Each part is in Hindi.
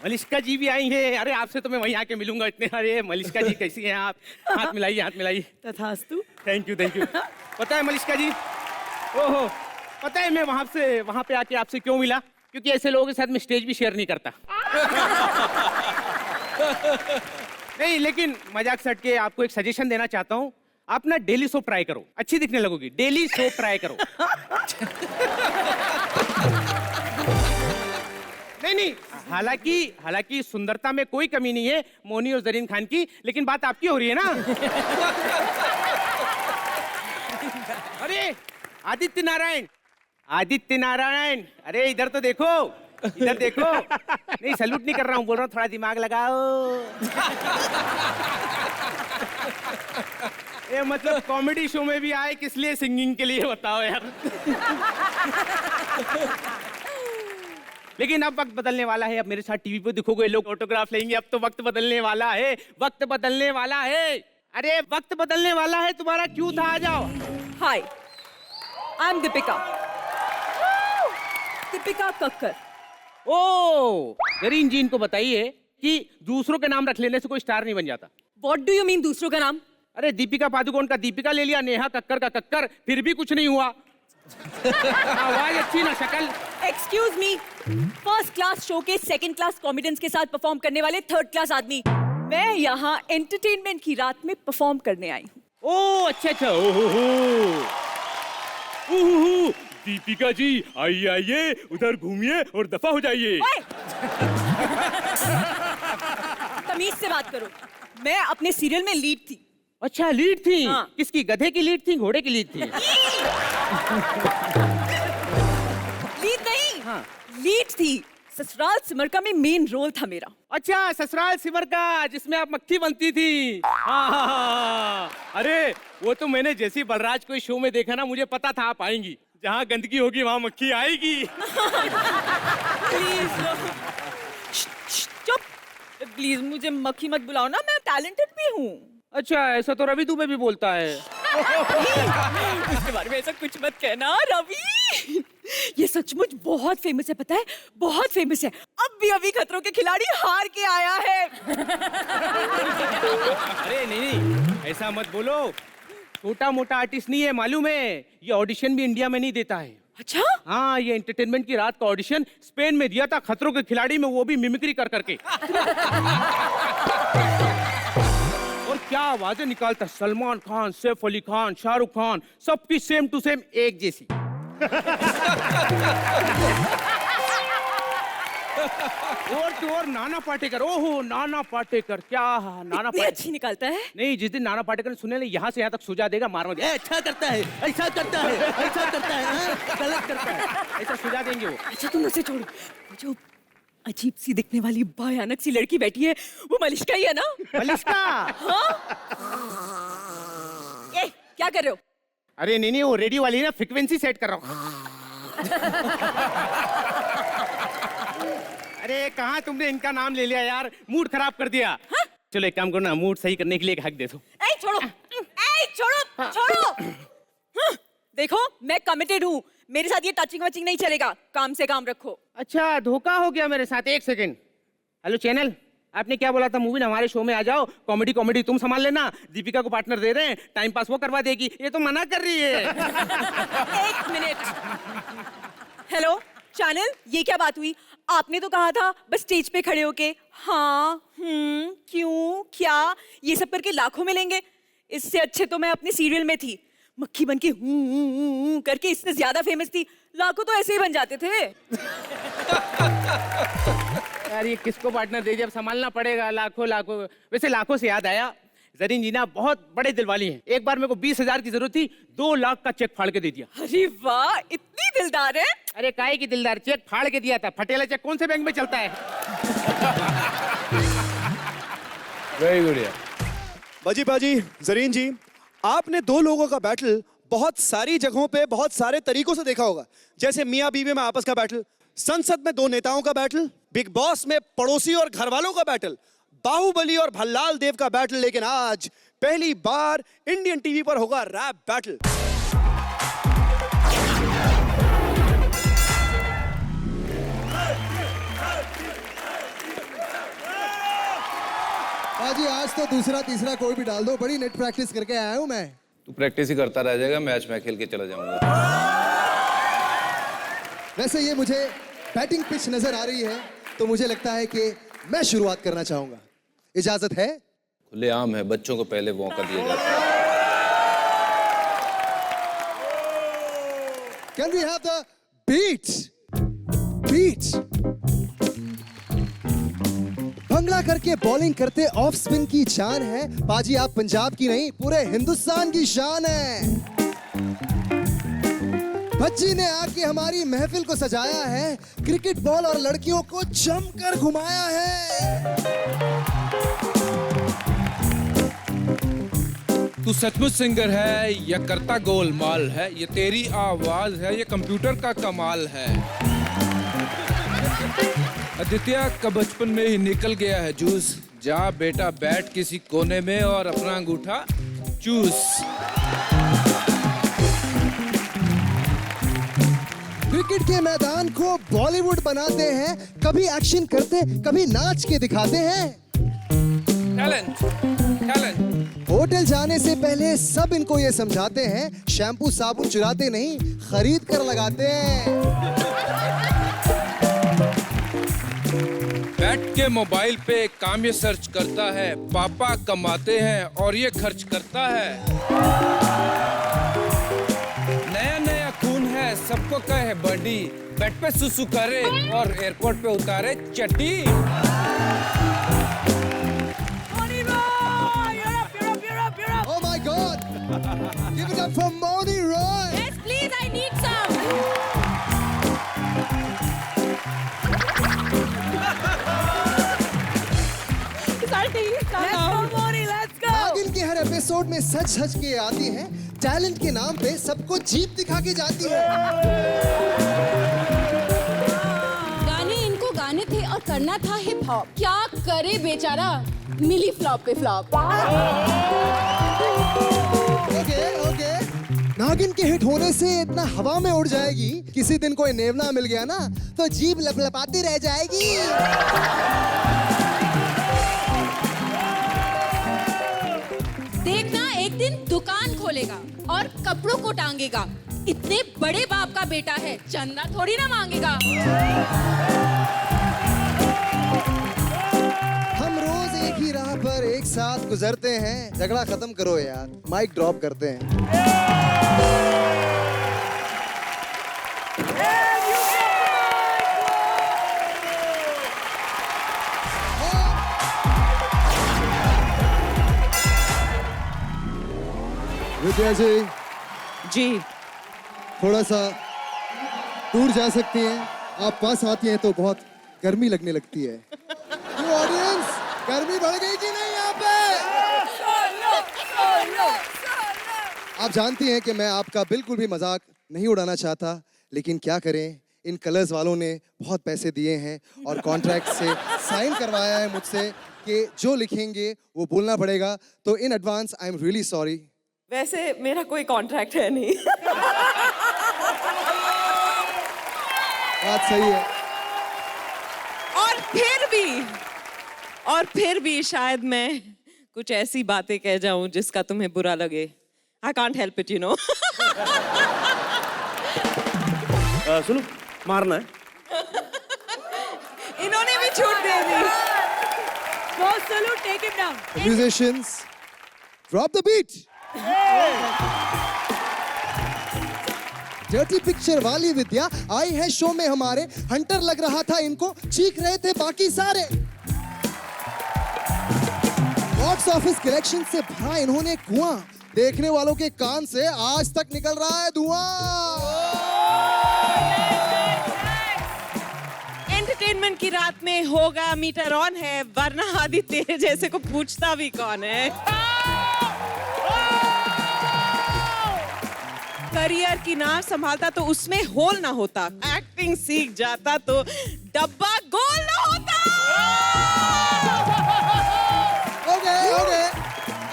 मलिष्का जी भी आई हैं। अरे आपसे तो मैं वहीं आके मिलूंगा इतने। अरे मलिष्का जी कैसी हैं आप? हाथ मिलाइए, हाथ मिलाइए। तथास्तु। Thank you, thank you. पता है मलिष्का जी, ओहो, पता है मैं वहां पे आके आपसे क्यों मिला? क्योंकि ऐसे लोगों के साथ मैं स्टेज भी शेयर नहीं करता। नहीं, लेकिन मजाक से हट के आपको एक सजेशन देना चाहता हूँ। आप ना डेली सोप ट्राई करो, अच्छी दिखने लगोगी। डेली सोप ट्राई करो। नहीं, हालांकि सुंदरता में कोई कमी नहीं है मोनी और जरीन खान की, लेकिन बात आपकी हो रही है ना। अरे आदित्य नारायण, अरे इधर तो देखो, इधर देखो। नहीं, सैल्यूट नहीं कर रहा हूँ, बोल रहा हूँ थोड़ा दिमाग लगाओ। ये मतलब कॉमेडी शो में भी आए किस लिए? सिंगिंग के लिए, बताओ यार। लेकिन अब वक्त बदलने वाला है। अब मेरे साथ टीवी पे दिखोगे, लोग ऑटोग्राफ लेंगे। अब तो वक्त बदलने वाला है, वक्त बदलने वाला है। अरे वक्त बदलने वाला है, तुम्हारा क्यों था? आ जाओ। हाय, आई एम दीपिका कक्कर। ओ, जरीन जी इनको बताइए कि दूसरों के नाम रख लेने से कोई स्टार नहीं बन जाता। What do you mean दूसरों का नाम? अरे दीपिका पादुकोण का दीपिका ले लिया, नेहा कक्कर का कक्कर, फिर भी कुछ नहीं हुआ। आवाज अच्छी ना शक्ल। Excuse me, first class show के सेकंड क्लास कॉमेडियंस के साथ परफॉर्म करने वाले थर्ड क्लास आदमी। मैं यहाँ एंटरटेनमेंट की रात में परफॉर्म करने आई हूँ। ओ अच्छा, ओहो, दीपिका जी आइए, उधर घूमिए और दफा हो जाइए। तमीज से बात करो, मैं अपने सीरियल में लीड थी। अच्छा, लीड थी? हाँ। किसकी? गधे की लीड थी, घोड़े की लीड थी? लीड नहीं, हाँ। लीड थी। ससुराल सिमरका में मेन रोल था मेरा। अच्छा, ससुराल सिमर का, जिसमें आप मक्खी बनती थी। हाँ। अरे वो तो मैंने जैसी बलराज कोई शो में देखा ना, मुझे पता था आप आएंगी। जहाँ गंदगी होगी वहाँ मक्खी आएगी। प्लीज चुप, प्लीज मुझे मक्खी मत बुलाओ ना, मैं टैलेंटेड भी हूँ। अच्छा, ऐसा तो रवि दुबे भी बोलता है। उसके बारे में ऐसा कुछ मत कहना रवि। ये सचमुच बहुत फेमस है, पता है? बहुत फेमस है। अभी खतरों के खिलाड़ी हार के आया है। अरे नहीं, ऐसा मत बोलो। छोटा मोटा आर्टिस्ट नहीं है, मालूम है। ये ऑडिशन भी इंडिया में नहीं देता है। अच्छा? हाँ, ये एंटरटेनमेंट की रात का ऑडिशन स्पेन में दिया था, खतरों के खिलाड़ी में, वो भी मिमिक्री कर करके। और क्या आवाजें निकालता, सलमान खान, सैफ अली खान, शाहरुख खान, सबकी सेम टू सेम एक जैसी। और तो और नाना पाटेकर, ओहो नाना पाटेकर, क्या नाना इतनी अच्छी निकालता है। नहीं, जिस दिन नाना पाटेकर ने सुने, यहाँ से यहाँ तक सुझा देगा, मार मार, अच्छा करता है, ऐसा करता है, ऐसा करता है, गलत करता है, ऐसा सुझा देंगे वो। अच्छा तुम उसे छोड़ो, जो अजीब सी दिखने वाली भयानक सी लड़की बैठी है, वो मलिष्का ही है ना? मलिष्का? हाँ? ए, क्या कर रहे हो? अरे नहीं, वो रेडियो वाली है ना, फ्रीक्वेंसी सेट कर रहा हूँ। अरे कहाँ तुमने इनका नाम ले लिया यार, मूड खराब कर दिया। हाँ? चलो एक काम करो ना, मूड सही करने के लिए एक हक दे दो। ए, छोड़ो, छोड़ो। हाँ, देखो मैं कमिटेड हूँ, मेरे साथ ये टचिंग वचिंग नहीं चलेगा, काम से काम रखो। अच्छा, धोखा हो गया मेरे साथ। एक सेकंड। हेलो चैनल, आपने क्या बोला था? मूवी ना हमारे शो में आ जाओ, कॉमेडी तुम संभाल लेना, दीपिका को पार्टनर दे रहे हैं, टाइम पास वो करवा देगी। ये तो मना कर रही है। एक मिनट। हेलो चैनल, ये क्या बात हुई? आपने तो कहा था बस स्टेज पे खड़े होके हाँ, क्यों, क्या, ये सब करके लाखों मिलेंगे। इससे अच्छे तो मैं अपने सीरियल में थी, मक्खी बन के करके इससे ज्यादा फेमस थी। लाखों तो ऐसे ही बन जाते थे। यार ये किसको पार्टनर दे दिया, अब संभालना पड़ेगा। लाखों। वैसे लाखों से याद आया, जरीन जी ना बहुत बड़े दिल वाली हैं। एक बार मेरे को 20,000 की जरूरत थी, 2 लाख का चेक फाड़ के दे दिया। अरे वाह, इतनी दिलदार है। अरे काहे की दिलदार, चेक फाड़ के दिया था। फटेला चेक कौन से बैंक में चलता है? वेरी गुड यार। बाजी जरीन जी, आपने 2 लोगों का बैटल बहुत सारी जगहों पे बहुत सारे तरीकों से देखा होगा, जैसे मियाँ बीवी में आपस का बैटल, संसद में 2 नेताओं का बैटल, बिग बॉस में पड़ोसी और घरवालों का बैटल, बाहुबली और भल्लाल देव का बैटल। लेकिन आज पहली बार इंडियन टीवी पर होगा रैप बैटल। दूसरा तीसरा कोई भी डाल दो, बड़ी नेट प्रैक्टिस करके आया हूँ मैं। तू प्रैक्टिस ही करता रह जाएगा, मैच मैं खेल के चला जाऊंगा। वैसे ये मुझे बैटिंग पिच नजर आ रही है, तो मुझे लगता है कि मैं शुरुआत करना चाहूंगा। इजाजत है? खुलेआम है, बच्चों को पहले मौका दिया जाता है। Can we have the beat? Bhangra करके बॉलिंग करते ऑफ स्पिन की जान है। बाजी आप पंजाब की नहीं, पूरे हिंदुस्तान की शान है। भज्जी ने आके हमारी महफिल को सजाया है, क्रिकेट बॉल और लड़कियों को जमकर घुमाया है। तू सचमुच सिंगर है या करता गोलमाल है, ये तेरी आवाज है ये कंप्यूटर का कमाल है। आदित्य का बचपन में ही निकल गया है जूस, जा बेटा बैठ किसी कोने में और अपना अंगूठा चूस। क्रिकेट के मैदान को बॉलीवुड बनाते हैं, कभी एक्शन करते कभी नाच के दिखाते हैं। टैलेंट होटल जाने से पहले सब इनको ये समझाते हैं, शैम्पू साबुन चुराते नहीं खरीद कर लगाते हैं। बैठ के मोबाइल पे काम ये सर्च करता है, पापा कमाते हैं और ये खर्च करता है। नया नया खून है सबको कहे बडी, बेड पे सुसु करे और एयरपोर्ट पे उतारे चड्डी। Oh my God! Give it up for Moni Roy. Yes, please, I need some. नागिन के हर एपिसोड में सच सच के आती है, टैलेंट के नाम पे सबको जीप दिखा के जाती है। गाने इनको गाने थे और करना था हिप हॉप, क्या करे बेचारा मिली फ्लॉप पे फ्लॉप। ओके नागिन के हिट होने से इतना हवा में उड़ जाएगी, किसी दिन कोई नेवला मिल गया ना तो जीभ लपलपाती रह जाएगी। देखना एक दिन दुकान खोलेगा और कपड़ों को टांगेगा, इतने बड़े बाप का बेटा है चंदा थोड़ी ना मांगेगा। हम रोज एक ही राह पर एक साथ गुजरते हैं, झगड़ा खत्म करो यार, माइक ड्रॉप करते हैं। विद्या जी थोड़ा सा दूर जा सकती हैं, आप पास आती हैं तो बहुत गर्मी लगने लगती है। ऑडियंस गर्मी बढ़ गई कि नहीं यहाँ पे? आप जानती हैं कि मैं आपका बिल्कुल भी मजाक नहीं उड़ाना चाहता, लेकिन क्या करें, इन कलर्स वालों ने बहुत पैसे दिए हैं और कॉन्ट्रैक्ट से साइन करवाया है मुझसे कि जो लिखेंगे वो बोलना पड़ेगा, तो in advance I am really sorry. वैसे मेरा कोई कॉन्ट्रैक्ट है नहीं। बात सही है। और फिर भी शायद मैं कुछ ऐसी बातें कह जाऊं जिसका तुम्हें बुरा लगे। I can't help it, you know. सुनो, मारना है। इन्होंने भी छूट दे दी। Take him down. Musicians, drop the beat. Dirty picture वाली विद्या आई है शो में हमारे, हंटर लग रहा था इनको, चीख रहे थे बाकी सारे। बॉक्स ऑफिस कलेक्शन से भरा इन्होंने कुआं, देखने वालों के कान से आज तक निकल रहा है धुआं। एंटरटेनमेंट की रात में होगा मीटर ऑन है, वरना आदित्य जैसे को पूछता भी कौन है। करियर की नाव संभालता तो उसमें होल ना होता, एक्टिंग सीख जाता तो डब्बा गोल ना होता।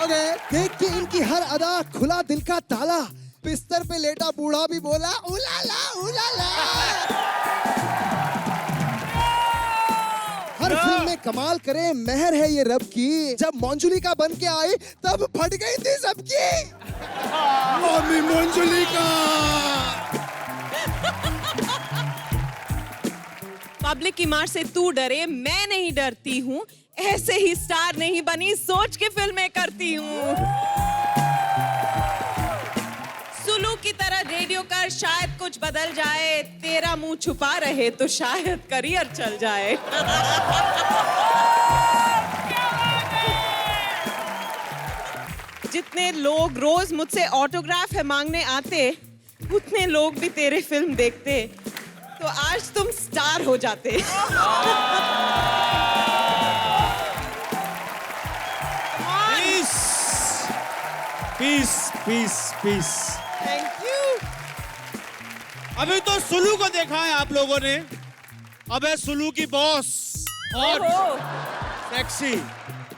ओके देख के इनकी हर अदा खुला दिल का ताला, बिस्तर पे लेटा बूढ़ा भी बोला उलाला उलाला। हर फिल्म में कमाल करे, मेहर है ये रब की। जब मंजुलिका बन के आई तब फट गई थी सबकी। मम्मी मंजुलिका। पब्लिक की मार से तू डरे, मैं नहीं डरती हूँ। ऐसे ही स्टार नहीं बनी, सोच के फिल्में करती हूँ। सुलू की तरह रेडियो कर, शायद कुछ बदल जाए। तेरा मुंह छुपा रहे तो शायद करियर चल जाए। जितने लोग रोज मुझसे ऑटोग्राफ है मांगने आते, उतने लोग भी तेरे फिल्म देखते, तो आज तुम स्टार हो जाते। Peace peace peace. Thank you. अभी तो सुलू को देखा है आप लोगों ने, अब है सुलू की बॉस। और सेक्सी,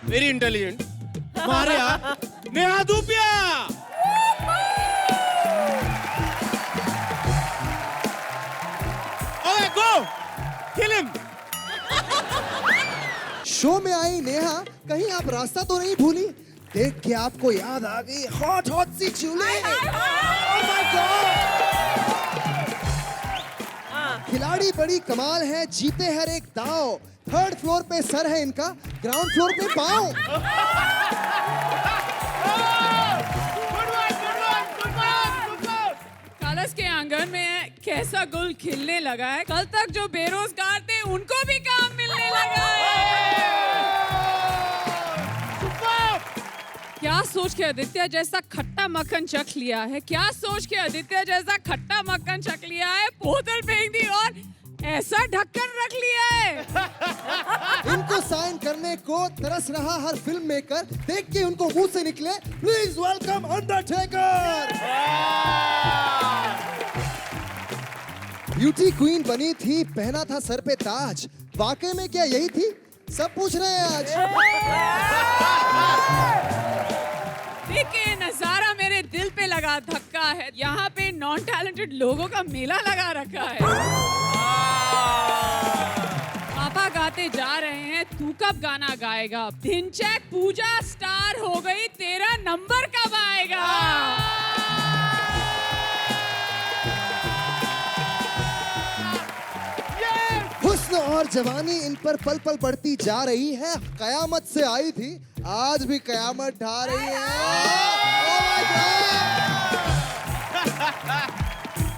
वेरी इंटेलिजेंट, हमारे यहाँ नेहा धूपिया। ओए गो, किल हिम। शो में आई नेहा, कहीं आप रास्ता तो नहीं भूली? देख के आपको याद आ गई हॉट हॉट सी चूल्हे। Oh my God! खिलाड़ी बड़ी कमाल है, जीते हर एक दाव। 3rd फ्लोर पे सर है इनका, ग्राउंड फ्लोर पे पाँव। कलश के आंगन में कैसा गुल खिलने लगा है। कल तक जो बेरोजगार थे उनको भी काम मिलने लगा है। क्या सोच के आदित्य जैसा खट्टा मक्खन चख लिया है, क्या सोच के आदित्य जैसा खट्टा मक्खन चख लिया है, बोतल फेंक दी और ऐसा ढक्कन रख लिया है। इनको साइन करने को तरस रहा हर फिल्म मेकर, देख के उनको मुंह से निकले please welcome Undertaker. Beauty queen बनी थी, पहना था सर पे ताज, वाकई में क्या यही थी? सब पूछ रहे हैं आज। देखिए नजारा मेरे दिल पे लगा धक्का है। यहाँ पे नॉन टैलेंटेड लोगों का मेला लगा रखा है। पापा गाते जा रहे हैं, तू कब गाना गाएगा? धिनचैक पूजा स्टार हो गई, तेरा नंबर कब आएगा? हुस्न और जवानी इन पर पल पल बढ़ती जा रही है। कयामत से आई थी, आज भी कयामत ढा रही है। Oh my God!